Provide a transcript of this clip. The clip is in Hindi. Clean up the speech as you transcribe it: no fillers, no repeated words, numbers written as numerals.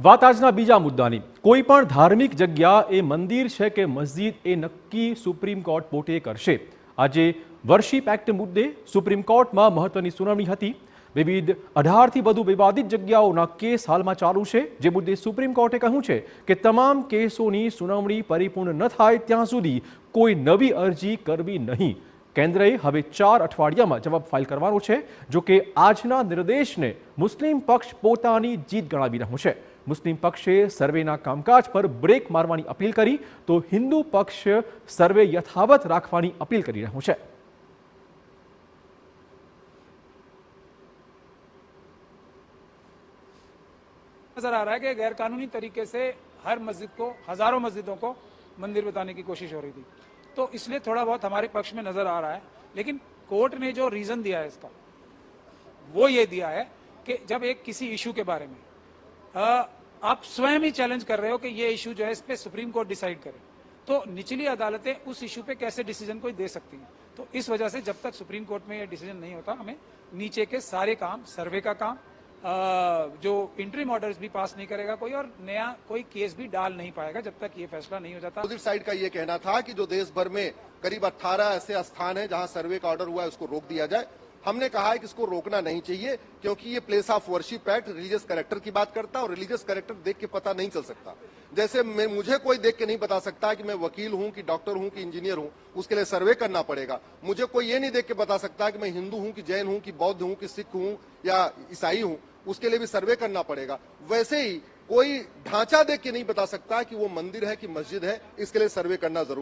વાત આજના બીજા મુદ્દાની કોઈ પણ ધાર્મિક જગ્યા એ મંદિર છે કે મસ્જિદ એ નક્કી સુપ્રીમ કોર્ટ પોતે કરશે। આજે વર્શિપ એક્ટ મુદ્દે સુપ્રીમ કોર્ટમાં મહત્વની સુનાવણી હતી। વિવિધ 18થી વધુ વિવાદિત જગ્યાઓના કેસ હાલમાં ચાલુ છે, જે મુદ્દે સુપ્રીમ કોર્ટે કહ્યું છે કે તમામ કેસોની સુનાવણી પરિપૂર્ણ ન થાય ત્યાં સુધી કોઈ નવી અરજી કરવી નહીં। કેન્દ્રએ હવે 4 અઠવાડિયામાં જવાબ ફાઇલ કરવાનો છે। જો કે આજના નિર્દેશને મુસ્લિમ પક્ષ પોતાની જીત ગણાવી રહ્યો છે। મુસ્લિમ પક્ષે સર્વેના કામકાજ પર બ્રેક મારવાની અપીલ કરી તો હિન્દુ પક્ષ સર્વે યથાવત રાખવાની અપીલ કરી રહ્યો છે। नजर आ रहा है कि गैरकानूनी तरीके से हर मस्जिद को, हजारों मस्जिदों को मंदिर बताने की कोशिश हो रही थी, तो इसलिए थोड़ा बहुत हमारे पक्ष में नजर आ रहा है। लेकिन कोर्ट ने जो रीजन दिया है इसका, वो ये दिया है कि जब एक किसी इशू के बारे में आप स्वयं ही चैलेंज कर रहे हो कि ये इशू जो है इस पे सुप्रीम कोर्ट डिसाइड करे, तो निचली अदालतें उस इशू पे कैसे डिसीजन कोई दे सकती हैं। तो इस वजह से जब तक सुप्रीम कोर्ट में ये डिसीजन नहीं होता, हमें नीचे के सारे काम, सर्वे का काम, जो इंटरिम ऑर्डर्स भी पास नहीं करेगा कोई, और नया कोई केस भी डाल नहीं पाएगा जब तक ये फैसला नहीं हो जाता। अपोजिट साइड का ये कहना था कि जो देश भर में करीब 18 ऐसे स्थान हैं जहां सर्वे का ऑर्डर हुआ है, उसको रोक दिया जाए। हमने कहा है कि इसको रोकना नहीं चाहिए, क्योंकि ये place of worship act religious character की बात करता है, और रिलीजियस कैरेक्टर देख के पता नहीं चल सकता। जैसे मुझे कोई देख के नहीं बता सकता कि मैं वकील हूं कि डॉक्टर हूं कि इंजीनियर हूं, उसके लिए सर्वे करना पड़ेगा। मुझे कोई ये नहीं देख के बता सकता कि मैं हिंदू हूं कि जैन हूं कि बौद्ध हूं कि सिख हूं या ईसाई हूं, उसके लिए भी सर्वे करना पड़ेगा। वैसे ही कोई ढांचा देख के नहीं बता सकता कि वो मंदिर है कि मस्जिद है, इसके लिए सर्वे करना जरूरी।